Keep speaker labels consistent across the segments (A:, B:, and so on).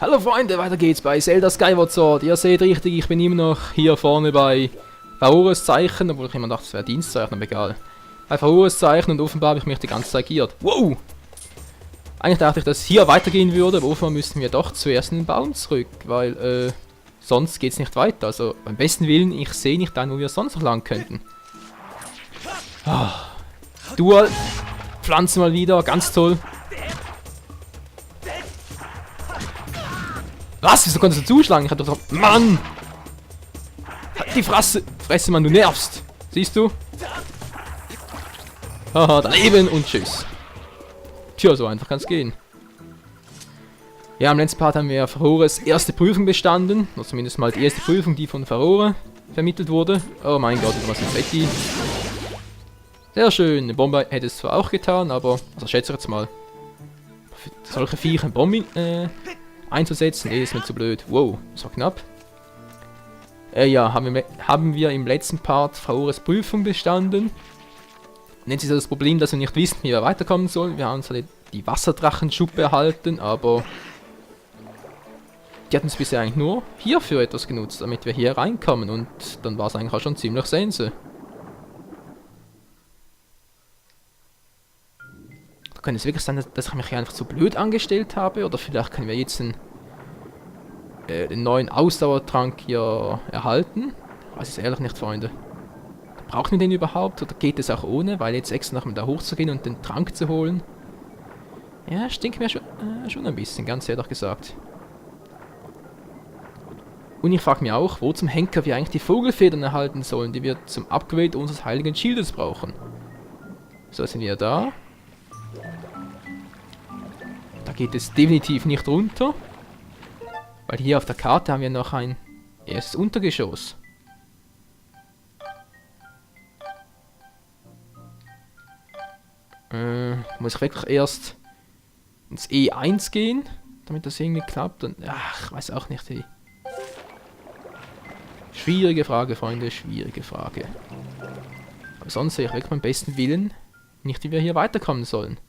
A: Hallo Freunde, weiter geht's bei Zelda Skyward Sword. Ihr seht richtig, ich bin immer noch hier vorne bei Faoras Zeichen, obwohl ich immer dachte, es wäre Dienstzeichen, aber egal. Bei Faoras Zeichen und offenbar habe ich mich die ganze Zeit geirrt. Wow! Eigentlich dachte ich, dass es hier weitergehen würde, aber offenbar müssen wir doch zuerst in den Baum zurück, weil sonst geht's nicht weiter. Also beim besten Willen, ich sehe nicht an, wo wir sonst noch lang könnten. Ah. Dual Pflanzen mal wieder, ganz toll. Was? Wieso konntest du zuschlagen? Ich hatte doch... Mann! Halt die Fresse, Mann, du nervst! Siehst du? Haha, daneben und tschüss. Tja, so einfach kann's gehen. Ja, im letzten Part haben wir Faoras erste Prüfung bestanden. Oder zumindest mal die erste Prüfung, die von Farora vermittelt wurde. Oh mein Gott, was ist Betty? Sehr schön. Eine Bombe hätte es zwar auch getan, aber... Also schätze ich jetzt mal. Für solche Viecher Bomben einzusetzen, ist mir zu blöd. Wow, das war knapp. Ja, haben wir im letzten Part Faoras Prüfung bestanden. Und jetzt ist das Problem, dass wir nicht wissen, wie wir weiterkommen sollen. Wir haben zwar die Wasserdrachenschuppe erhalten, aber die hatten es bisher eigentlich nur hierfür etwas genutzt, damit wir hier reinkommen. Und dann war es eigentlich auch schon ziemlich sense. Kann es wirklich sein, dass ich mich hier einfach zu blöd angestellt habe? Oder vielleicht können wir jetzt den neuen Ausdauertrank hier erhalten? Ich weiß es ehrlich nicht, Freunde. Brauchen wir den überhaupt? Oder geht es auch ohne? Weil jetzt extra nochmal da hochzugehen und den Trank zu holen. Ja, stinkt mir schon ein bisschen, ganz ehrlich gesagt. Und ich frage mich auch, wo zum Henker wir eigentlich die Vogelfedern erhalten sollen, die wir zum Upgrade unseres heiligen Schildes brauchen. So, sind wir da. Da geht es definitiv nicht runter. Weil hier auf der Karte haben wir noch ein erstes Untergeschoss. Muss ich wirklich erst ins E1 gehen, damit das irgendwie klappt? Und, ach, ich weiß auch nicht. Hey. Schwierige Frage, Freunde, schwierige Frage. Aber sonst sehe ich wirklich beim besten Willen nicht, wie wir hier weiterkommen sollen.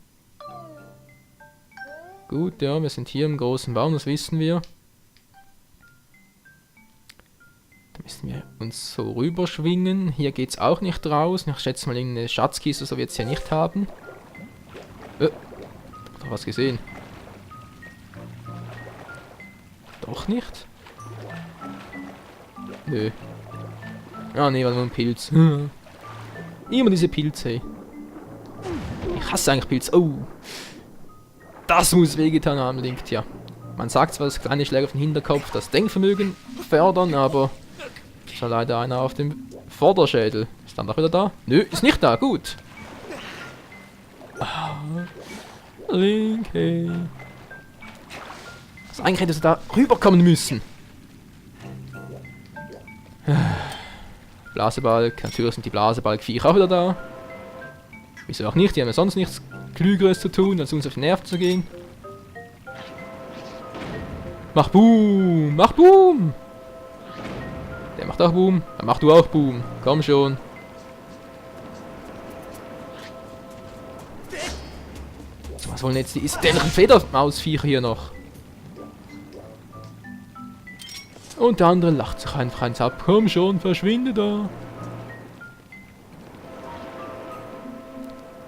A: Gut, ja, wir sind hier im großen Baum, das wissen wir. Da müssen wir uns so rüberschwingen. Hier geht's auch nicht raus. Ich schätze mal, irgendeine Schatzkiste, so wird es ja nicht haben. Doch was gesehen. Doch nicht? Nö. Ah, nee, war nur ein Pilz. Immer diese Pilze. Ich hasse eigentlich Pilze. Oh. Das muss wehgetan haben, denkt ja. Man sagt zwar, dass kleine Schläge auf den Hinterkopf das Denkvermögen fördern, aber ist ja leider einer auf dem Vorderschädel. Ist dann doch wieder da? Nö, ist nicht da. Gut. Link, hey. Also eigentlich hättest du da rüberkommen müssen. Blasebalg. Natürlich sind die Blasebalg-Viecher auch wieder da. Wieso auch nicht? Die haben ja sonst nichts Klügeres zu tun, als uns auf die Nerven zu gehen. Mach Boom! Mach Boom! Der macht auch Boom. Dann mach du auch Boom. Komm schon. Was wollen jetzt die dämlichen Fledermausviecher hier noch? Und der andere lacht sich einfach eins ab. Komm schon, verschwinde da.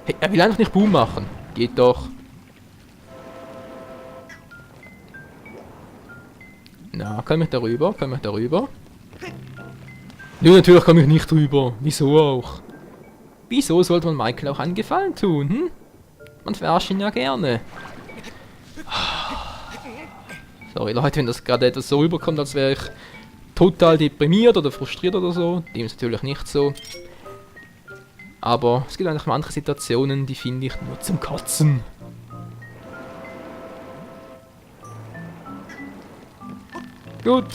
A: Hey, er will einfach nicht Boom machen. Geht doch. Na, komm ich darüber? Komm ich darüber? Nö, natürlich komme ich nicht drüber. Wieso auch? Wieso sollte man Michael auch einen Gefallen tun, hm? Man verarscht ihn ja gerne. Sorry Leute, wenn das gerade etwas so rüberkommt, als wäre ich total deprimiert oder frustriert oder so. Dem ist natürlich nicht so. Aber es gibt einfach manche Situationen, die finde ich nur zum Kotzen. Gut.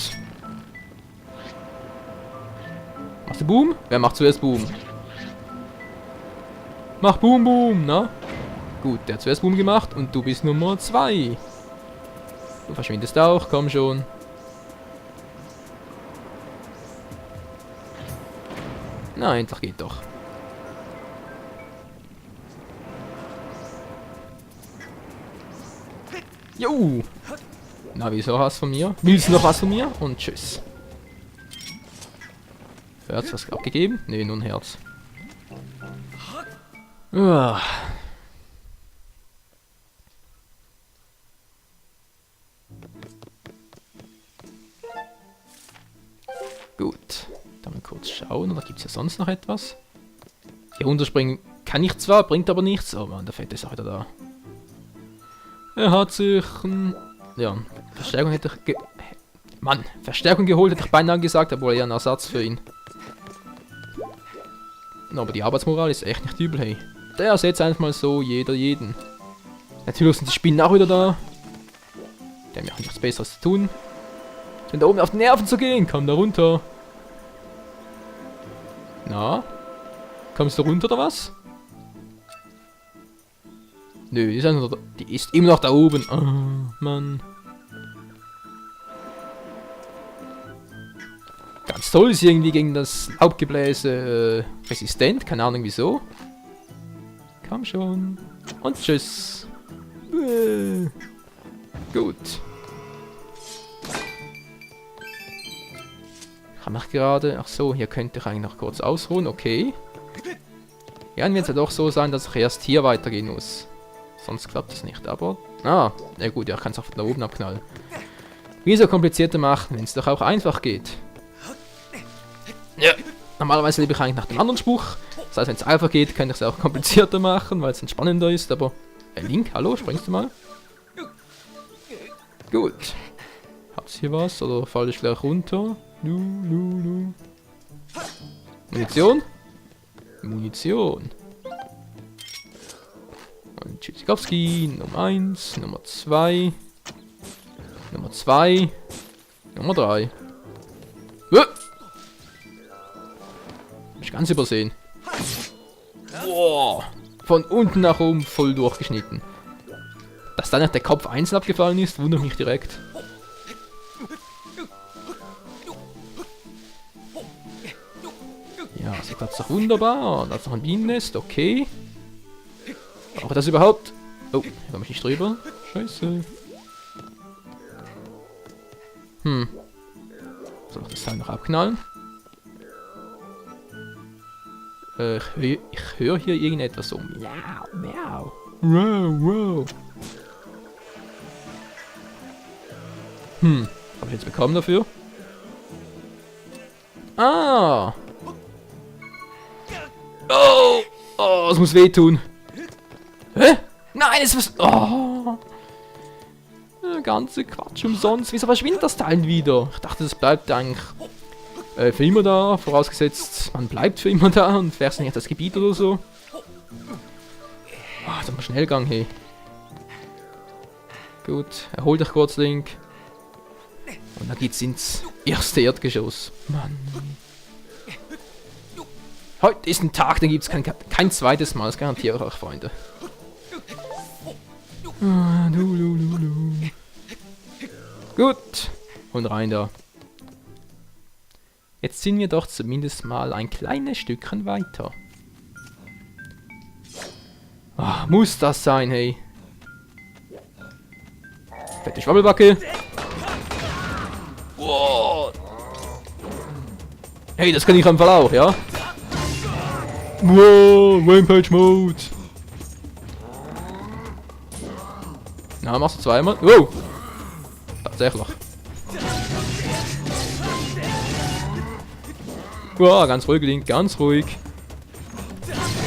A: Machst du Boom? Wer macht zuerst Boom? Mach Boom, Boom, na? Gut, der hat zuerst Boom gemacht und du bist Nummer 2. Du verschwindest auch, komm schon. Nein, das geht doch. Jo! Na, wieso was von mir? Willst du noch was von mir? Und tschüss. Herz, was abgegeben? Ne, nur ein Herz. Uah. Gut. Dann mal kurz schauen, oder gibt es ja sonst noch etwas? Hier runterspringen kann ich zwar, bringt aber nichts. Oh Mann, der Fette ist auch wieder da. Er hat sich... ja, Verstärkung hätte ich... Mann, Verstärkung geholt, hätte ich beinahe gesagt, aber ja ein Ersatz für ihn. Aber die Arbeitsmoral ist echt nicht übel, hey. Der ersetzt einfach mal so jeder jeden. Natürlich sind die Spinnen auch wieder da. Die haben ja auch nichts Besseres zu tun. Denn da oben auf die Nerven zu gehen, komm da runter. Na? Kommst du runter oder was? Nö, die ist immer noch da oben. Oh, Mann. Ganz toll, ist irgendwie gegen das Laubgebläse resistent. Keine Ahnung wieso. Komm schon. Und tschüss. Gut. Kann ich gerade... Ach so, hier könnte ich eigentlich noch kurz ausruhen. Okay. Ja, dann wird es ja doch so sein, dass ich erst hier weitergehen muss. Sonst klappt das nicht, aber... Ah, na gut, ja, ich kann es auch von da oben abknallen. Wieso komplizierter machen, wenn es doch auch einfach geht? Ja, normalerweise lebe ich eigentlich nach dem anderen Spruch. Das heißt, wenn es einfach geht, kann ich es auch komplizierter machen, weil es dann spannender ist, aber... Link, hallo, springst du mal? Gut. Hat's hier was, oder falle ich gleich runter? Munition? Munition. Und Tschüssikowski, Nummer 1, Nummer 2, Nummer 2, Nummer 3. Hab ich ganz übersehen. Boah, von unten nach oben voll durchgeschnitten. Dass dann nicht der Kopf einzeln abgefallen ist, wundert mich direkt. Ja, so klappt es doch wunderbar. Und da ist noch ein Bienennest, okay. Brauche das überhaupt? Oh, hier komme ich nicht drüber. Scheiße. Soll ich das Teil noch abknallen? Ich höre hier irgendetwas so. Miau, miau. Wow, wow. Habe ich jetzt bekommen dafür? Ah! Oh! Oh, es muss wehtun. Hä? Nein, es muss... Oh! Ganze Quatsch umsonst. Wieso verschwindet das Teil wieder? Ich dachte, das bleibt eigentlich für immer da. Vorausgesetzt, man bleibt für immer da und wechselt nicht das Gebiet oder so. Ah, das ist mal Schnellgang, hey. Gut, erhol dich kurz, Link. Und dann geht's ins erste Erdgeschoss. Mann. Heute ist ein Tag, den gibt's kein zweites Mal. Das garantiere ich euch, Freunde. Gut. Und rein da. Jetzt sind wir doch zumindest mal ein kleines Stückchen weiter. Ah, muss das sein, hey. Fette Schwabbelbacke. Wow. Hey, das kann ich am Fall auch, ja? Wow, Rampage Mode. Na, machst du zweimal? Wow. Tatsächlich. Wow, ganz ruhig, Link, ganz ruhig.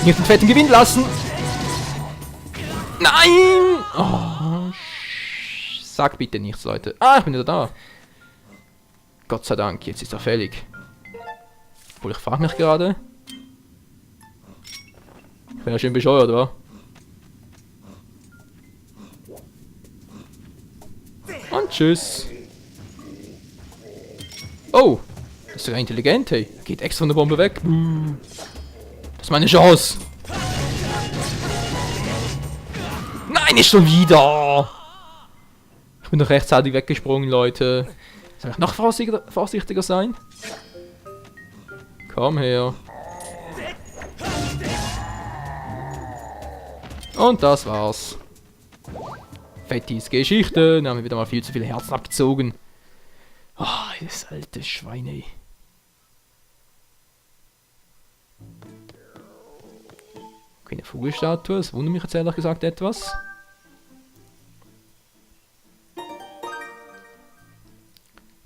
A: Nicht den fetten Gewinn lassen. Nein! Oh, sag bitte nichts, Leute. Ah, ich bin wieder da. Gott sei Dank, jetzt ist er fällig. Obwohl, ich frage mich gerade. Ich bin ja schön bescheuert, oder? Und tschüss. Oh, das ist sogar intelligent, hey. Geht extra von der Bombe weg. Das ist meine Chance. Nein, nicht schon wieder. Ich bin doch rechtzeitig weggesprungen, Leute. Soll ich noch vorsichtiger sein? Komm her. Und das war's. Fettis Geschichte. Da haben wir wieder mal viel zu viele Herzen abgezogen. Ah, das alte Schwein, ey. Okay, eine Vogelstatue. Das wundert mich jetzt ehrlich gesagt etwas.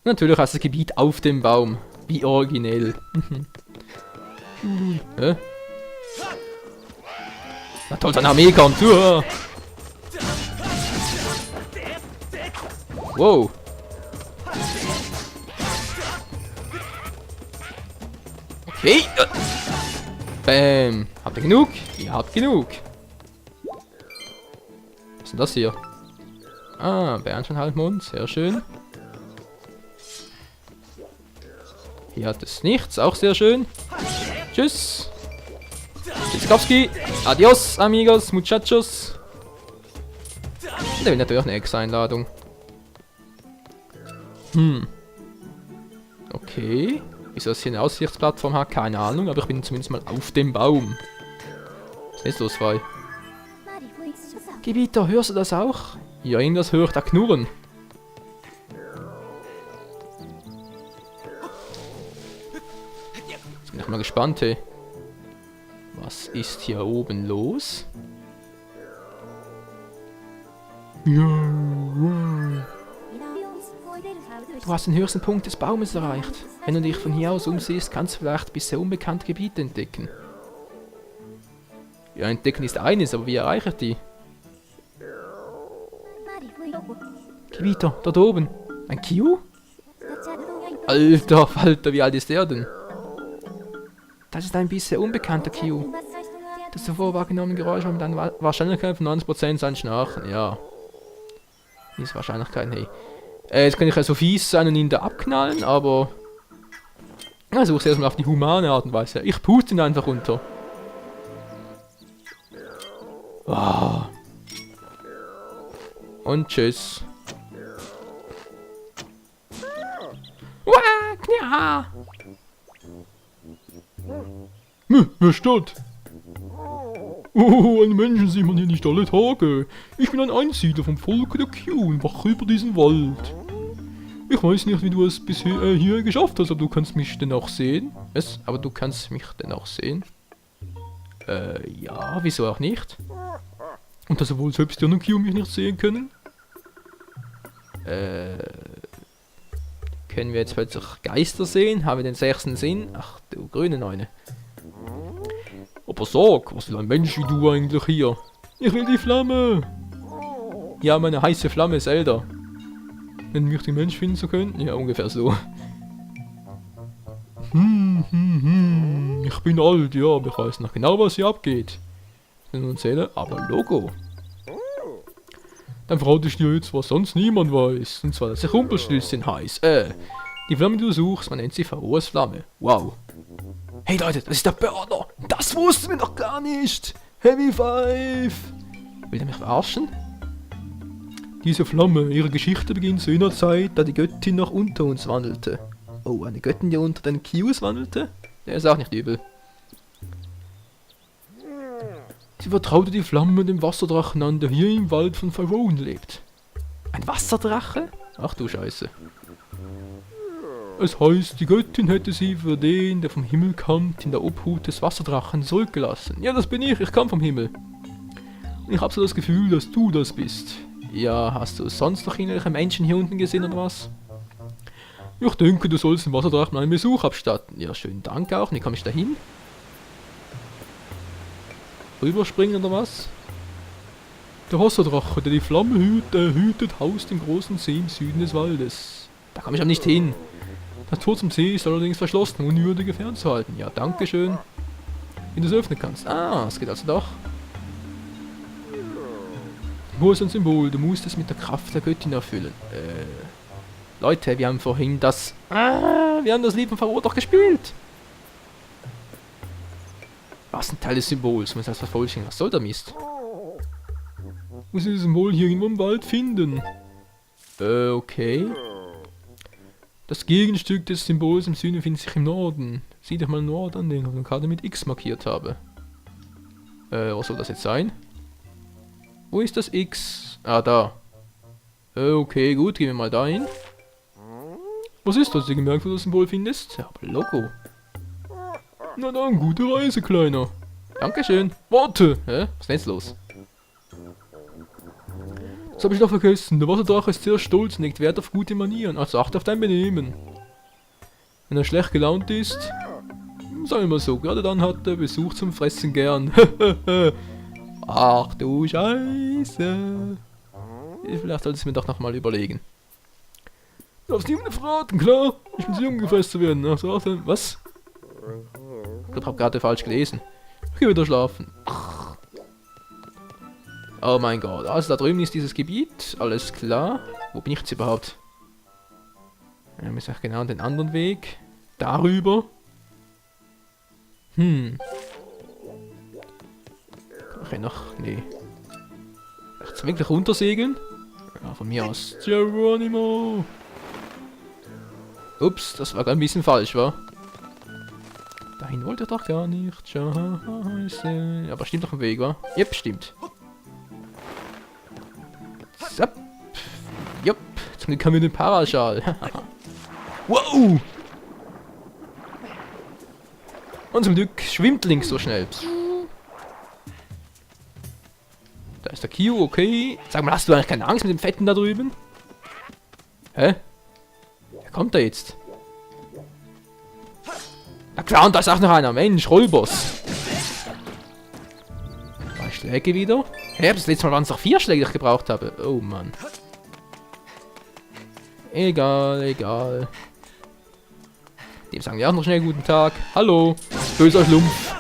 A: Natürlich hast du das Gebiet auf dem Baum. Wie originell. Hä? Na toll, seine Armee kommt. Wow. Okay. Bäm. Habt ihr genug? Ihr habt genug. Was ist denn das hier? Ah, Bärenscheinhalbmond. Sehr schön. Hier hat es nichts. Auch sehr schön. Tschüss. Tschüssikowski. Adios, amigos, muchachos. Der will natürlich auch eine Ex-Einladung. Okay. Wieso das hier eine Aussichtsplattform hat, keine Ahnung, aber ich bin zumindest mal auf dem Baum. Was ist jetzt los, Frei? Gebieter, hörst du das auch? Ja, irgendwas höre ich da knurren. Jetzt bin ich mal gespannt, hey. Was ist hier oben los? Du hast den höchsten Punkt des Baumes erreicht. Wenn du dich von hier aus umsiehst, kannst du vielleicht bisher unbekannte Gebiete entdecken. Ja, entdecken ist eines, aber wie erreiche ich die? Gebieter, dort oben. Ein Kyu? Alter Falter, wie alt ist der denn? Das ist ein bisher unbekannter Kyu. Das zuvor wahrgenommene Geräusch mit einer Wahrscheinlichkeit von 90% sein Schnarchen. Ja. Diese Wahrscheinlichkeit, hey. Jetzt kann ich ja so fies sein und ihn da abknallen, aber... Ich suche es erstmal auf die humane Art und Weise. Ich puste ihn einfach runter. Oh. Und tschüss. Ja. Wer statt? Oh, einen Menschen sieht man hier nicht alle Tage. Ich bin ein Einsiedler vom Volke der Kyu und wache über diesen Wald. Ich weiß nicht, wie du es bisher hier geschafft hast, aber du kannst mich dennoch sehen. Was? Aber du kannst mich dennoch sehen? Ja, wieso auch nicht? Und dass wohl selbst die anderen Kyu mich nicht sehen können? Können wir jetzt plötzlich Geister sehen? Haben wir den 6. Sinn? Ach, du grüne Neune. Aber sag, was will ein Mensch wie du eigentlich hier? Ich will die Flamme! Ja, meine heiße Flamme, Zelda. Wenn mich die Mensch finden zu können? Ja, ungefähr so. Ich bin alt, ja, aber ich weiß noch genau, was hier abgeht. Und Seele, aber Logo. Dann verrate ich dir jetzt, was sonst niemand weiß. Und zwar, dass ich Rumpelstilzchen heiß. Die Flamme, die du suchst, man nennt sie Pharoahs Flamme. Wow. Hey Leute, das ist der Burner. Das wussten wir doch gar nicht. Heavy Five. Will der mich verarschen? Diese Flamme, ihre Geschichte beginnt zu jener Zeit, da die Göttin noch unter uns wandelte. Oh, eine Göttin, die unter den Kyus wandelte? Der ist auch nicht übel. Sie vertraute die Flamme dem Wasserdrachen an, der hier im Wald von Pharoah lebt. Ein Wasserdrache? Ach du Scheiße. Es heißt, die Göttin hätte sie für den, der vom Himmel kommt, in der Obhut des Wasserdrachen zurückgelassen. Ja, das bin ich komme vom Himmel. Und ich habe so das Gefühl, dass du das bist. Ja, hast du sonst noch irgendwelche Menschen hier unten gesehen oder was? Ich denke, du sollst dem Wasserdrachen einen Besuch abstatten. Ja, schönen Dank auch. Wie komme ich da hin? Rüberspringen oder was? Der Wasserdrache, der die Flamme hütet, haust im großen See im Süden des Waldes. Da komme ich aber nicht hin. Das Tor zum See ist allerdings verschlossen, um Unwürdige fernzuhalten. Ja, danke schön. Wenn du es öffnen kannst. Ah, es geht also doch. Wo ist ein Symbol? Du musst es mit der Kraft der Göttin erfüllen. Leute, wir haben vorhin das... wir haben das Lied von Pharoah doch gespielt. Was ein Teil des Symbols? Muss das vervollständigen? Was soll der Mist? Muss ich das Symbol hier irgendwo im Wald finden? Okay. Das Gegenstück des Symbols im Süden findet sich im Norden. Sieh dich mal den Norden an, den ich auf der Karte mit X markiert habe. Was soll das jetzt sein? Wo ist das X? Ah, da. Okay, gut, gehen wir mal dahin. Was ist das? Hast du gemerkt, wo du das Symbol findest? Ja, aber Logo. Na dann, gute Reise, Kleiner. Dankeschön. Warte! Hä? Was ist denn jetzt los? Das habe ich noch vergessen. Der Wasserdrache ist sehr stolz und legt Wert auf gute Manieren. Also achte auf dein Benehmen. Wenn er schlecht gelaunt ist, sagen wir mal so, gerade dann hat er Besuch zum Fressen gern. Ach du Scheiße. Vielleicht sollte ich es mir doch nochmal überlegen. Du darfst niemandem verraten, klar? Ich bin zu jung, gefressen zu werden. Ach, so, was? Ich glaube, ich habe gerade falsch gelesen. Ich gehe wieder schlafen. Oh mein Gott. Also da drüben ist dieses Gebiet. Alles klar. Wo bin ich jetzt überhaupt? Ja, wir müssen auch genau den anderen Weg. Darüber. Kann ich noch... Nee. Jetzt wirklich runtersegeln? Ja, von mir aus. Geronimo! Ups, das war gerade ein bisschen falsch, wa? Dahin wollte er doch gar nicht. Scheiße. Aber stimmt doch ein Weg, wa? Yep, stimmt. Zap. Jupp. Zum Glück haben wir den Paraschal. Wow! Und zum Glück schwimmt Link so schnell. Da ist der Q, okay. Sag mal, hast du eigentlich keine Angst mit dem Fetten da drüben? Hä? Wer kommt da jetzt? Na klar, und da ist auch noch einer. Mensch, Rollboss. 3 Schläge wieder. Hä, das letzte Mal waren es noch 4 Schläge, die ich gebraucht habe. Oh Mann. Egal, egal. Dem sagen wir auch noch schnell guten Tag. Hallo, böser Schlumpf.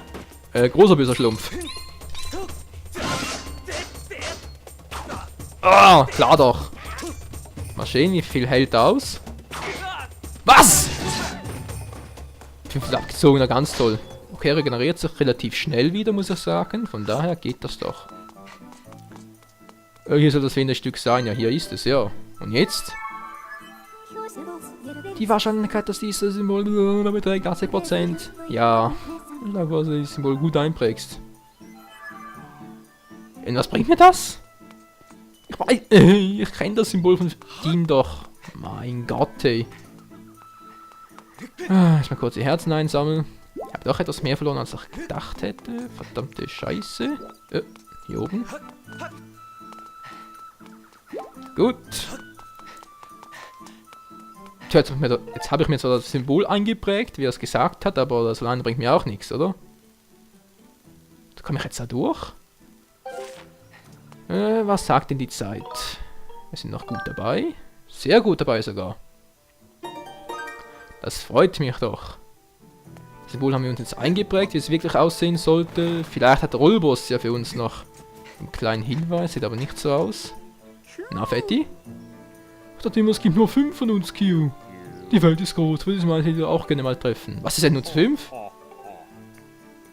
A: Großer böser Schlumpf. Ah, klar doch. Mal sehen, wie viel hält aus. Was? 5 abgezogener, ganz toll. Okay, regeneriert sich relativ schnell wieder, muss ich sagen. Von daher geht das doch. Hier soll das Stück sein. Ja, hier ist es, ja. Und jetzt? Die Wahrscheinlichkeit, dass dieses Symbol beträgt 80%. Ja, ich glaube, dass du das Symbol gut einprägst. Und was bringt mir das? Ich kenne das Symbol von Steam doch. Mein Gott, ey. Erstmal kurz die Herzen einsammeln. Ich habe doch etwas mehr verloren, als ich gedacht hätte. Verdammte Scheiße. Hier oben. Gut. Jetzt habe ich mir zwar das Symbol eingeprägt, wie er es gesagt hat, aber das alleine bringt mir auch nichts, oder? Da komme ich jetzt da durch. Was sagt denn die Zeit? Wir sind noch gut dabei. Sehr gut dabei sogar. Das freut mich doch. Das Symbol haben wir uns jetzt eingeprägt, wie es wirklich aussehen sollte. Vielleicht hat der Rollboss ja für uns noch einen kleinen Hinweis, sieht aber nicht so aus. Na, Fetti? Ich dachte immer, es gibt nur 5 von uns, Q. Die Welt ist groß, würde ich mal hier auch gerne mal treffen. Was ist denn nur 5?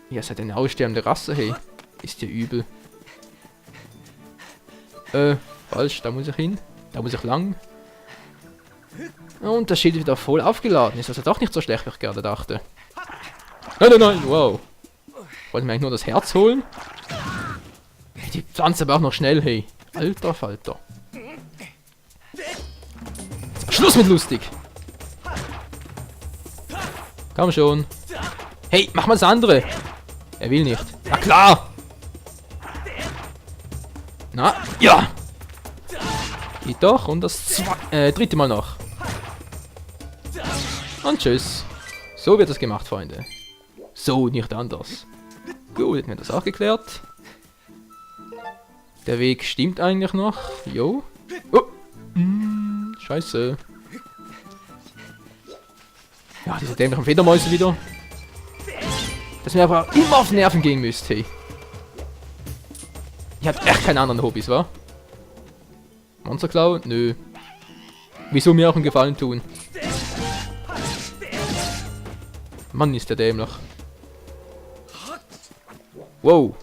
A: Ihr seid eine aussterbende Rasse, hey. Ist ja übel. Falsch, da muss ich hin. Da muss ich lang. Und das Schild ist wieder voll aufgeladen. Ist also doch nicht so schlecht, wie ich gerade dachte. Nein, nein, nein, wow. Wollte mir eigentlich nur das Herz holen. Die Pflanze aber auch noch schnell, hey. Alter Falter. Schluss mit lustig. Komm schon. Hey, mach mal das andere. Er will nicht. Na klar. Na, ja. Geht doch. Und das dritte Mal noch. Und tschüss. So wird das gemacht, Freunde. So, nicht anders. Gut, hätten wir das auch geklärt. Der Weg stimmt eigentlich noch. Jo. Oh. Scheiße. Ja, diese dämlichen Fledermäuse wieder. Dass mir aber immer auf Nerven gehen müsst, hey. Ich hab echt keine anderen Hobbys, wa? Monsterklau? Nö. Wieso mir auch einen Gefallen tun? Mann, ist der dämlich. Wow.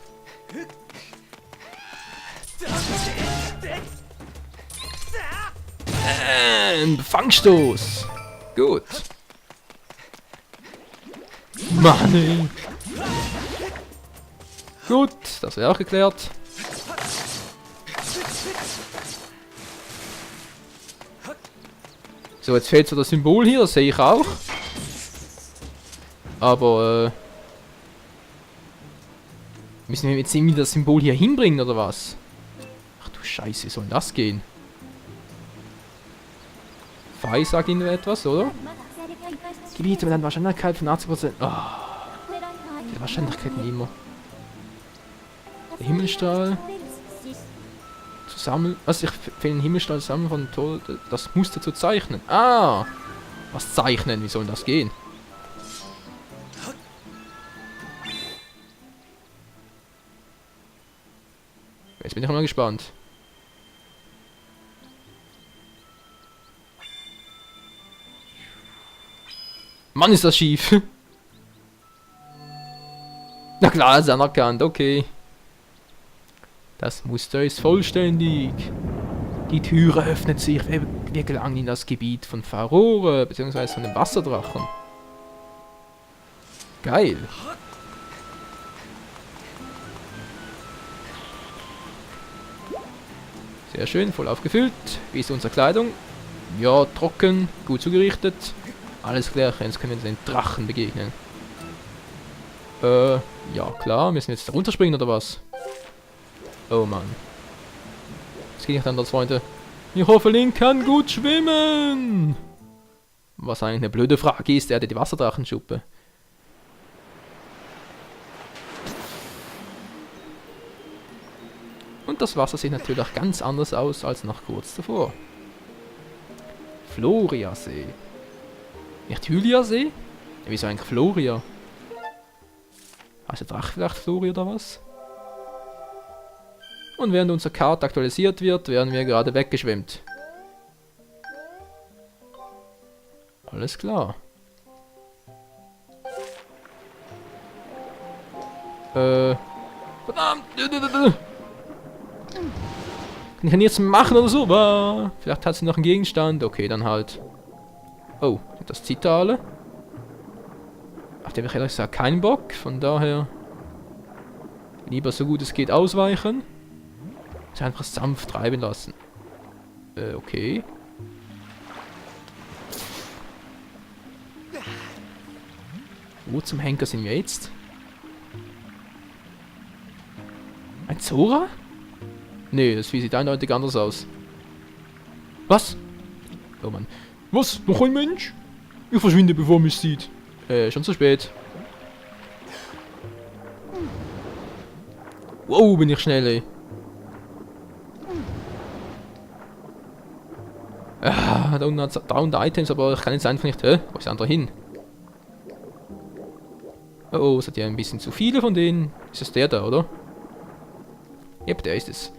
A: Fangstoß. Gut. Mann, ey. Gut, das wäre auch geklärt. So, jetzt fehlt so das Symbol hier, das sehe ich auch. Aber, müssen wir jetzt irgendwie das Symbol hier hinbringen, oder was? Ach du Scheiße, wie soll denn das gehen? Fei sagt Ihnen etwas, oder? Gebiete mit einer Wahrscheinlichkeit von 80%. Oh, die Wahrscheinlichkeiten immer. Der Himmelstrahl. Zusammen. Also ich fehle den Himmelstrahl zusammen von Tod. Das Muster zu zeichnen. Ah! Was zeichnen? Wie soll das gehen? Jetzt bin ich mal gespannt. Mann, ist das schief. Na klar, ist anerkannt, okay. Das Muster ist vollständig. Die Türe öffnet sich. Wir gelangen in das Gebiet von Farore, beziehungsweise von dem Wasserdrachen. Geil. Sehr schön, voll aufgefüllt. Wie ist unsere Kleidung? Ja, trocken, gut zugerichtet. Alles klar, jetzt können wir den Drachen begegnen. Ja klar, müssen wir jetzt da runterspringen oder was? Oh Mann. Das geht nicht anders, Freunde. Ich hoffe, Link kann gut schwimmen. Was eigentlich eine blöde Frage ist, er hatte die Wasserdrachenschuppe. Und das Wasser sieht natürlich auch ganz anders aus als noch kurz davor. Floriasee. Nicht Hyliasee? Ja, wieso eigentlich Floria? Heißt der Drache vielleicht Floria oder was? Und während unsere Karte aktualisiert wird, werden wir gerade weggeschwemmt. Alles klar. Verdammt! Kann ich nichts machen oder so? Vielleicht hat sie noch einen Gegenstand. Okay, dann halt. Oh, das Zitale. Auf den habe ich ehrlich gesagt keinen Bock. Von daher lieber so gut es geht ausweichen. Sie einfach sanft treiben lassen. Okay. Wo zum Henker sind wir jetzt? Ein Zora? Nee, das Vieh sieht eindeutig anders aus. Was? Oh Mann. Was? Noch ein Mensch? Ich verschwinde, bevor er mich sieht. Schon zu spät. Wow, bin ich schnell, ey. Da unten hat es 300 Items, aber ich kann jetzt einfach nicht... Wo ist der andere hin? Oh, es hat ja ein bisschen zu viele von denen. Ist das der da, oder? Yep, der ist es.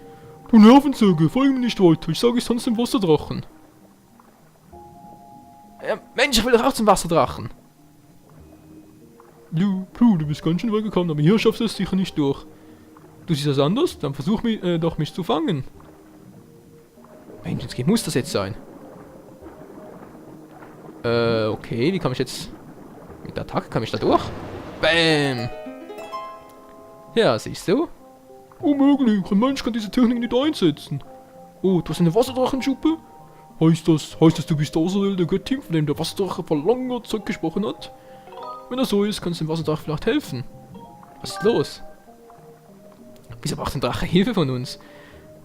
A: Du Nervenzeuge, folge mir nicht weiter. Ich sage es sonst dem Wasserdrachen. Mensch, ich will doch auch zum Wasserdrachen. Du bist ganz schön weit gekommen, aber hier schaffst du es sicher nicht durch. Du siehst das anders? Dann versuch mich zu fangen. Mensch, jetzt muss das jetzt sein. Okay, wie kann ich jetzt... Mit der Attacke kann ich da durch? Bäm! Ja, siehst du? Unmöglich, ein Mensch kann diese Technik nicht einsetzen. Oh, du hast eine Wasserdrachenschuppe? Heißt das, du bist der auserwählte Göttin, von dem der Wasserdrache vor langer Zeit gesprochen hat? Wenn das so ist, kannst du dem Wasserdrache vielleicht helfen. Was ist los? Wieso braucht ein Drache Hilfe von uns?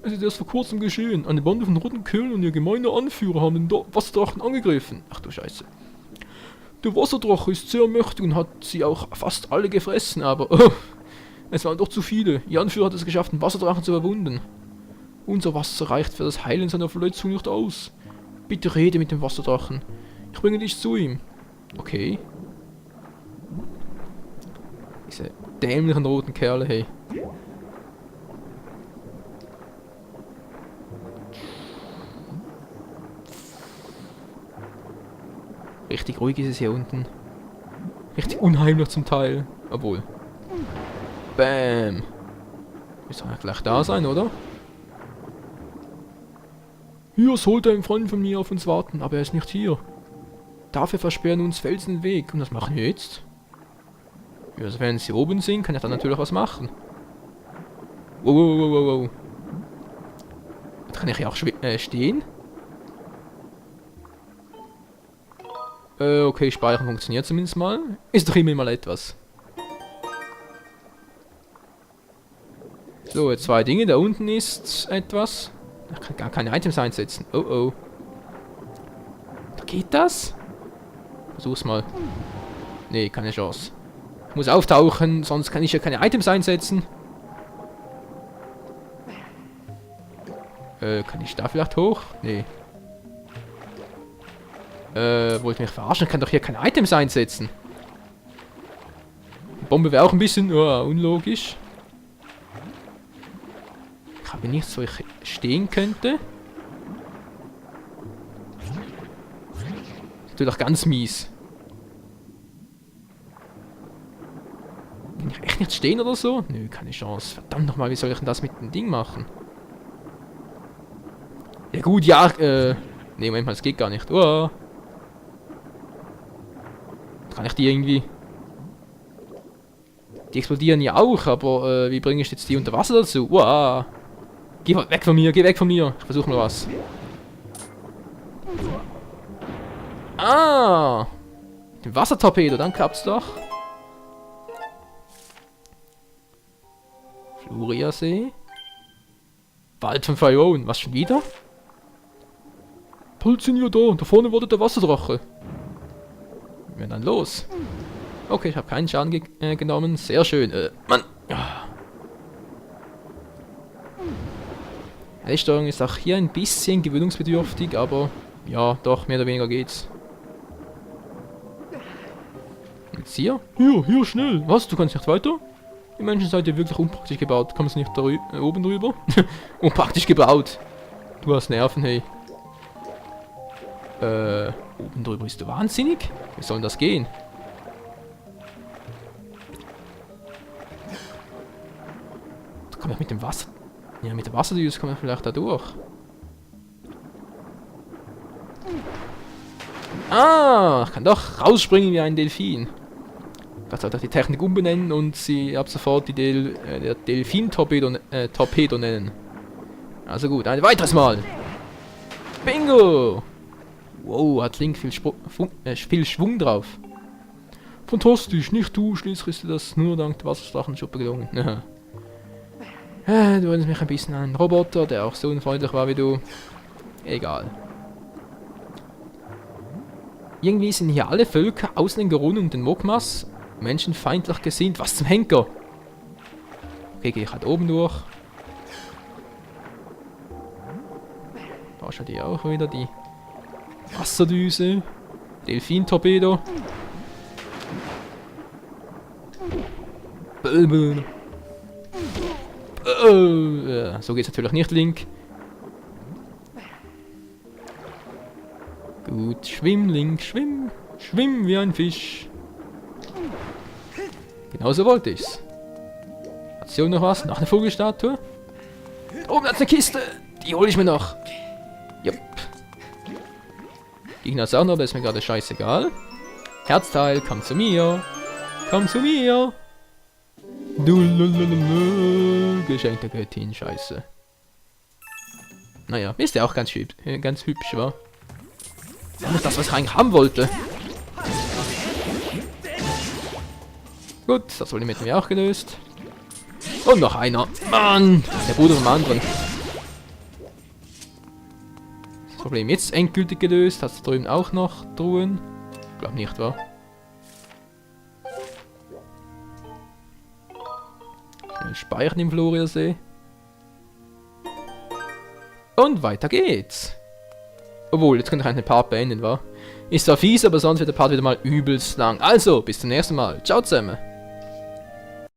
A: Es ist erst vor kurzem geschehen. Eine Bande von roten Kehlen und ihr gemeiner Anführer haben den Wasserdrachen angegriffen. Ach du Scheiße. Der Wasserdrache ist sehr mächtig und hat sie auch fast alle gefressen, aber... Oh, es waren doch zu viele. Ihr Anführer hat es geschafft, den Wasserdrachen zu überwinden. Unser Wasser reicht für das Heilen seiner Verletzung nicht aus. Bitte rede mit dem Wasserdrachen. Ich bringe dich zu ihm. Okay. Diese dämlichen roten Kerle, hey. Richtig ruhig ist es hier unten. Richtig unheimlich zum Teil. Obwohl. Bäm. Müsste ja gleich da sein, oder? Hier sollte ein Freund von mir auf uns warten, aber er ist nicht hier. Dafür versperren uns Felsen den Weg. Und was machen wir jetzt? Ja, also wenn sie oben sind, kann ich dann natürlich was machen. Wow. Da kann ich ja auch stehen. Okay, Speichern funktioniert zumindest mal. Ist doch immer mal etwas. So, jetzt 2 Dinge. Da unten ist etwas. Ich kann gar keine Items einsetzen. Oh oh. Geht das? Versuch's mal. Nee, keine Chance. Ich muss auftauchen, sonst kann ich ja keine Items einsetzen. Kann ich da vielleicht hoch? Nee. Wollt ihr mich verarschen? Ich kann doch hier keine Items einsetzen. Die Bombe wäre auch ein bisschen unlogisch. Ich habe nichts, wo ich stehen könnte. Das tut doch ganz mies. Kann ich echt nicht stehen oder so? Nö, keine Chance. Verdammt nochmal, wie soll ich denn das mit dem Ding machen? Ja gut, ja, nee, Moment mal, das geht gar nicht. Oh. Kann ich die irgendwie... Die explodieren ja auch, aber wie bringe ich jetzt die unter Wasser dazu? Wow. Geh weg von mir, geh weg von mir. Ich versuche mal was. Ah! Den Wassertorpedo, dann klappt's doch. Floriasee. Wald von Fayon. Was schon wieder? Bald sind wir da vorne wurde der Wasserdrache. Ja, dann los. Okay, ich habe keinen Schaden genommen. Sehr schön. Mann. Ja. Die Steuerung ist auch hier ein bisschen gewöhnungsbedürftig, aber ja, doch, mehr oder weniger geht's. Jetzt hier? Hier, schnell. Was? Du kannst nicht weiter? Die Menschen seid ihr wirklich unpraktisch gebaut. Kommst du nicht oben drüber? Unpraktisch gebaut. Du hast Nerven, hey. Oben drüber bist du wahnsinnig? Wie soll denn das gehen? Da kann ich mit dem Wasser... Ja, mit der Wasserdüse kommen wir vielleicht da durch. Ah, ich kann doch rausspringen wie ein Delfin. Ich kann die Technik umbenennen und sie ab sofort die Delfin-Torpedo nennen. Also gut, ein weiteres Mal. Bingo! Wow, hat Link viel Schwung drauf. Fantastisch, nicht du, schließlich ist dir das nur dank der Wasserdrachenschuppe gelungen. Du erinnerst mich ein bisschen an einen Roboter, der auch so unfreundlich war wie du. Egal. Irgendwie sind hier alle Völker außer den Gorun und den Mogmas menschenfeindlich gesinnt. Was zum Henker? Okay, gehe ich halt oben durch. Da schaut ihr auch wieder die Wasserdüse. Delfin-Torpedo. So geht's natürlich nicht, Link. Gut, schwimm, Link, schwimm. Schwimm wie ein Fisch. Genauso wollte ich's. Hat sie auch noch was? Noch eine Vogelstatue? Da oben hat's eine Kiste. Die hole ich mir noch. Jupp. Gegner ist auch noch, aber ist mir gerade scheißegal. Herzteil, komm zu mir. Komm zu mir. Geschenk der Göttin, scheiße. Naja, ist ja auch ganz hübsch, wa? Das ist das, was ich eigentlich haben wollte. Gut, das wurde mit mir auch gelöst. Und noch einer. Mann! Der Bruder vom anderen. Das Problem jetzt endgültig gelöst. Hat es da drüben auch noch Truhen? Ich glaube nicht, wa? Schnell speichern im Floriasee. Und weiter geht's. Obwohl, jetzt könnte ich einen Part beenden, wa? Ist zwar fies, aber sonst wird der Part wieder mal übelst lang. Also, bis zum nächsten Mal. Ciao zusammen.